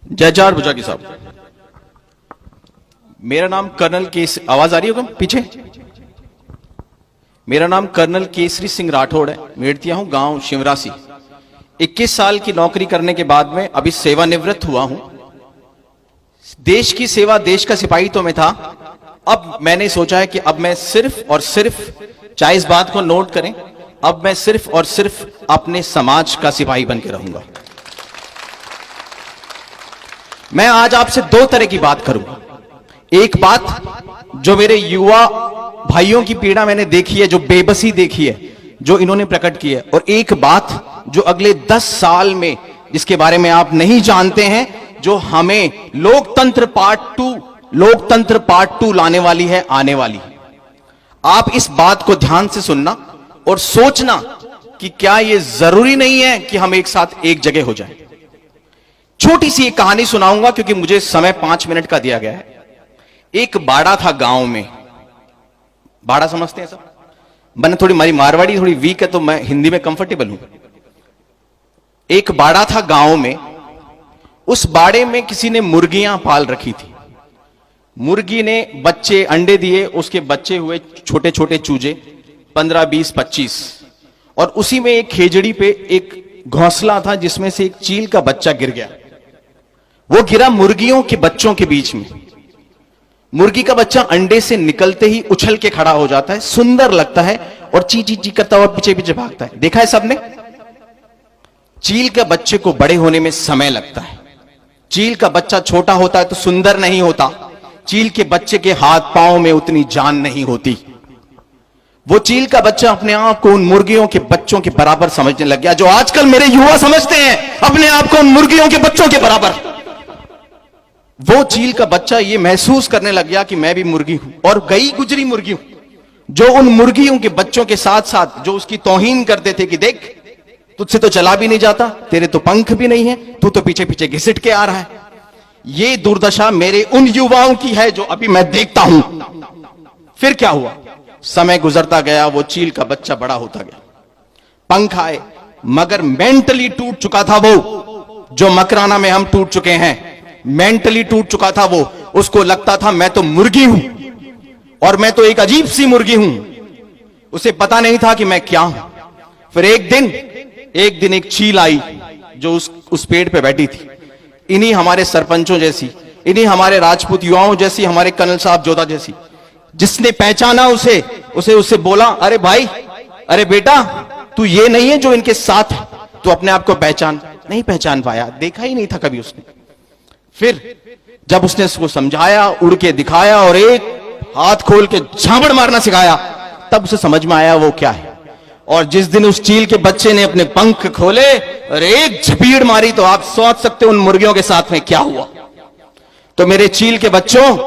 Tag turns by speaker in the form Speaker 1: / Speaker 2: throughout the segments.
Speaker 1: जयचार भुजा की साहब। मेरा नाम कर्नल केसरी, आवाज आ रही होगा पीछे? मेरा नाम कर्नल केसरी सिंह राठौड़ है। मेड़तिया हूं, गांव शिवरासी। 21 साल की नौकरी करने के बाद में अभी सेवानिवृत्त हुआ हूं। देश की सेवा, देश का सिपाही तो मैं था। अब मैंने सोचा है कि अब मैं सिर्फ और सिर्फ, चाहे इस बात को नोट करें, अब मैं सिर्फ और सिर्फ अपने समाज का सिपाही बन के रहूंगा। मैं आज आपसे दो तरह की बात करूंगा। एक बात जो मेरे युवा भाइयों की पीड़ा मैंने देखी है, जो बेबसी देखी है, जो इन्होंने प्रकट की है, और एक बात जो अगले 10 साल में, जिसके बारे में आप नहीं जानते हैं, जो हमें लोकतंत्र पार्ट 2 लाने वाली है, आने वाली है। आप इस बात को ध्यान से सुनना और सोचना कि क्या यह जरूरी नहीं है कि हम एक साथ एक जगह हो जाएं। छोटी सी एक कहानी सुनाऊंगा क्योंकि मुझे समय 5 मिनट का दिया गया है। एक बाड़ा था गांव में। बाड़ा समझते हैं सब? मैंने थोड़ी, हमारी मारवाड़ी थोड़ी वीक है तो मैं हिंदी में कंफर्टेबल हूं। एक बाड़ा था गांव में। उस बाड़े में किसी ने मुर्गियां पाल रखी थी। मुर्गी ने बच्चे, अंडे दिए, उसके बच्चे हुए छोटे छोटे चूजे, 15, 20, 25। और उसी में एक खेजड़ी पे एक घोंसला था जिसमें से एक चील का बच्चा गिर गया। वो गिरा मुर्गियों के बच्चों के बीच में। मुर्गी का बच्चा अंडे से निकलते ही उछल के खड़ा हो जाता है, सुंदर लगता है और ची ची ची करता हुआ पीछे पीछे भागता है। देखा है सबने? चील के बच्चे को बड़े होने में समय लगता है। चील का बच्चा छोटा होता है तो सुंदर नहीं होता। चील के बच्चे के हाथ पांव में उतनी जान नहीं होती। वो चील का बच्चा अपने आप को उन मुर्गियों के बच्चों के बराबर समझने लग गया, जो आजकल मेरे युवा समझते हैं अपने आप को उन मुर्गियों के बच्चों के बराबर। वो चील का बच्चा ये महसूस करने लग गया कि मैं भी मुर्गी हूं, और गई गुजरी मुर्गी हूं, जो उन मुर्गियों के बच्चों के साथ साथ जो उसकी तौहीन करते थे कि देख, तुझसे तो चला भी नहीं जाता, तेरे तो पंख भी नहीं है, तू तो पीछे पीछे घिसट के आ रहा है। ये दुर्दशा मेरे उन युवाओं की है जो अभी मैं देखता हूं। फिर क्या हुआ? समय गुजरता गया, वो चील का बच्चा बड़ा होता गया, पंख आए, मगर मेंटली टूट चुका था वो, जो मकराना में हम टूट चुके हैं। मेंटली टूट चुका था वो। उसको लगता था मैं तो मुर्गी हूं और मैं तो एक अजीब सी मुर्गी हूं। उसे पता नहीं था कि मैं क्या हूं। फिर एक दिन एक चील आई जो उस पेड़ पे बैठी थी, इन्हीं हमारे सरपंचों जैसी, इन्हीं हमारे राजपूत युवाओं जैसी, हमारे कर्नल साहब जोधा जैसी। जिसने पहचाना उसे बोला, अरे भाई, अरे बेटा, तू ये नहीं है जो इनके साथ है, तू अपने आप को पहचान। नहीं पहचान पाया, देखा ही नहीं था कभी उसने। फिर जब उसने उसको समझाया, उड़ के दिखाया और एक हाथ खोल के झापड़ मारना सिखाया, तब उसे समझ में आया वो क्या है। और जिस दिन उस चील के बच्चे ने अपने पंख खोले और एक झपीड़ मारी, तो आप सोच सकते हो उन मुर्गियों के साथ में क्या हुआ। तो मेरे चील के बच्चों,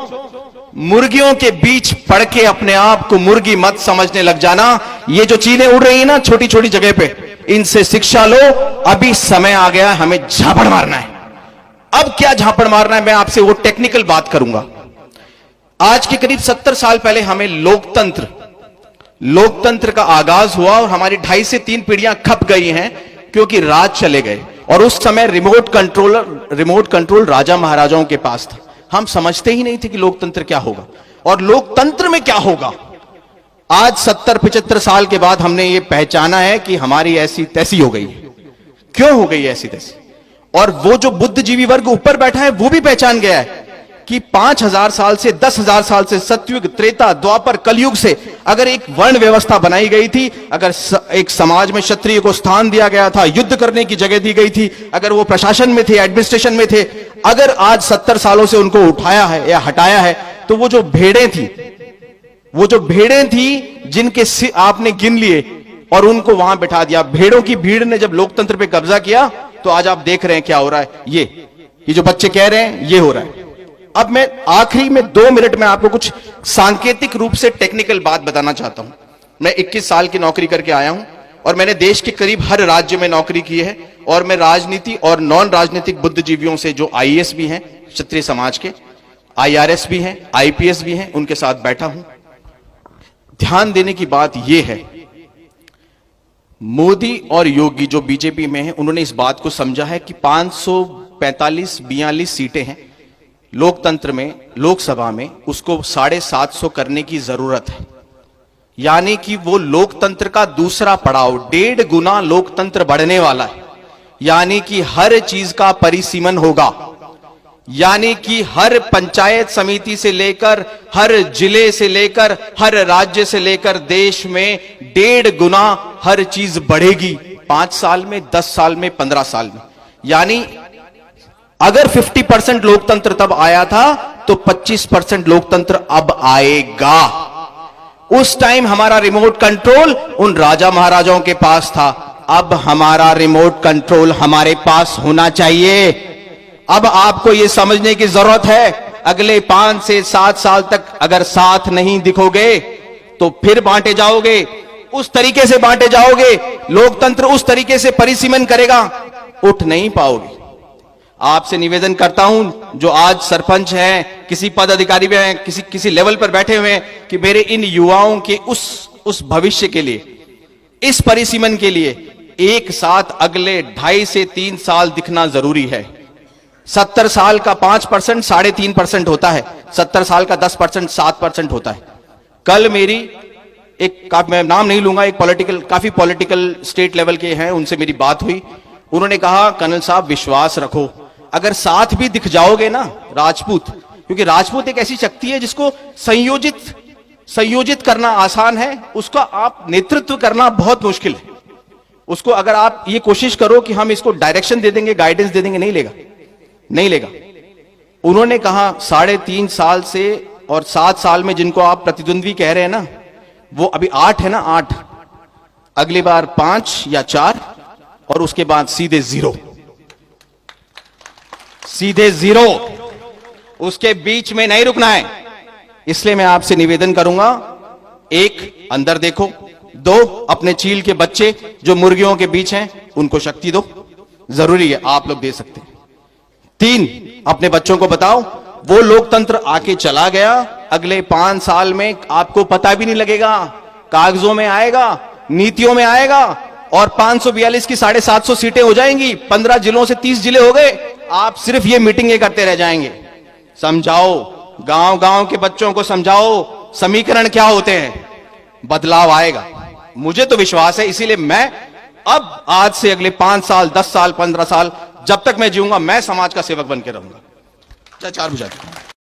Speaker 1: मुर्गियों के बीच पड़ के अपने आप को मुर्गी मत समझने लग जाना। ये जो चीलें उड़ रही है ना छोटी छोटी जगह पे, इनसे शिक्षा लो। अभी समय आ गया, हमें झापड़ मारना है। अब क्या झापड़ मारना है, मैं आपसे वो टेक्निकल बात करूंगा। आज के करीब 70 साल पहले हमें लोकतंत्र का आगाज हुआ और हमारी 2.5 से 3 पीढ़ियां खप गई हैं क्योंकि राज चले गए। और उस समय रिमोट कंट्रोल राजा महाराजाओं के पास था। हम समझते ही नहीं थे कि लोकतंत्र क्या होगा और लोकतंत्र में क्या होगा। आज 70-75 साल के बाद हमने ये पहचाना है कि हमारी ऐसी तैसी हो गई। क्यों हो गई ऐसी तैसी? और वो जो बुद्धिजीवी वर्ग ऊपर बैठा है वो भी पहचान गया है कि 5000 साल से 10,000 साल से, सतयुग, त्रेता, द्वापर, कलयुग से अगर एक वर्ण व्यवस्था बनाई गई थी, अगर एक समाज में क्षत्रिय को स्थान दिया गया था, युद्ध करने की जगह दी गई थी, अगर वो प्रशासन में थे, एडमिनिस्ट्रेशन में थे, अगर आज 70 सालों से उनको उठाया है या हटाया है, तो वो जो भेड़ें थी जिनके आपने गिन लिए और उनको वहां बैठा दिया। भेड़ों की भीड़ ने जब लोकतंत्र पे कब्जा किया, तो आज आप देख रहे हैं क्या हो रहा है। ये जो बच्चे कह रहे हैं, ये हो रहा है। अब मैं आखिरी में 2 मिनट में आपको कुछ सांकेतिक रूप से टेक्निकल बात बताना चाहता हूं। मैं 21 साल की नौकरी करके आया हूं और मैंने देश के करीब हर राज्य में नौकरी की है। और मैं राजनीति और नॉन राजनीतिक बुद्धिजीवियों से, जो आईएएस भी हैं क्षत्रिय समाज के, आईआरएस भी हैं, आईपीएस भी हैं, उनके साथ बैठा हूं। ध्यान देने की बात यह है, मोदी और योगी जो बीजेपी में हैं, उन्होंने इस बात को समझा है कि 45-42 सीटें हैं लोकतंत्र में, लोकसभा में, उसको 750 करने की जरूरत है। यानी कि वो लोकतंत्र का दूसरा पड़ाव, 1.5 गुना लोकतंत्र बढ़ने वाला है। यानी कि हर चीज का परिसीमन होगा, यानी कि हर पंचायत समिति से लेकर, हर जिले से लेकर, हर राज्य से लेकर देश में 1.5 गुना हर चीज बढ़ेगी 5 साल में, 10 साल में, 15 साल में। यानी अगर 50% लोकतंत्र तब आया था तो 25% लोकतंत्र अब आएगा। उस टाइम हमारा रिमोट कंट्रोल उन राजा महाराजाओं के पास था, अब हमारा रिमोट कंट्रोल हमारे पास होना चाहिए। अब आपको यह समझने की जरूरत है, अगले 5 से 7 साल तक अगर साथ नहीं दिखोगे तो फिर बांटे जाओगे, उस तरीके से बांटे जाओगे, लोकतंत्र उस तरीके से परिसीमन करेगा, उठ नहीं पाओगे। आपसे निवेदन करता हूं, जो आज सरपंच हैं, किसी पद अधिकारी में हैं, किसी लेवल पर बैठे हुए हैं, कि मेरे इन युवाओं के उस भविष्य के लिए, इस परिसीमन के लिए एक साथ अगले 2.5 से 3 साल दिखना जरूरी है। 70 साल का 5% 3.5% होता है, 70 साल का 10% 7% होता है। कल मेरी मैं नाम नहीं लूंगा, काफी पॉलिटिकल स्टेट लेवल के हैं, उनसे मेरी बात हुई। उन्होंने कहा, कर्नल साहब विश्वास रखो, अगर साथ भी दिख जाओगे ना राजपूत, क्योंकि राजपूत एक ऐसी शक्ति है जिसको संयोजित करना आसान है, उसका आप नेतृत्व करना बहुत मुश्किल है। उसको अगर आप ये कोशिश करो कि हम इसको डायरेक्शन दे देंगे, गाइडेंस दे देंगे, नहीं लेगा। उन्होंने कहा 3.5 साल से और 7 साल में जिनको आप प्रतिद्वंद्वी कह रहे हैं ना, वो अभी 8 है ना, 8, अगली बार 5 या 4 और उसके बाद सीधे 0, उसके बीच में नहीं रुकना है। इसलिए मैं आपसे निवेदन करूंगा, 1 अंदर देखो, 2 अपने चील के बच्चे जो मुर्गियों के बीच हैं उनको शक्ति दो, जरूरी है, आप लोग दे सकते हैं। 3 अपने बच्चों को बताओ, वो लोकतंत्र आके चला गया, अगले 5 साल में आपको पता भी नहीं लगेगा, कागजों में आएगा, नीतियों में आएगा, और 542 की 750 सीटें हो जाएंगी, 15 जिलों से 30 जिले हो गए, आप सिर्फ ये मीटिंगें करते रह जाएंगे। समझाओ, गांव के बच्चों को समझाओ समीकरण क्या होते हैं, बदलाव आएगा, मुझे तो विश्वास है। इसीलिए मैं अब आज से अगले 5 साल, 10 साल, 15 साल, जब तक मैं जीऊंगा, मैं समाज का सेवक बन के रहूंगा। 4 बुझा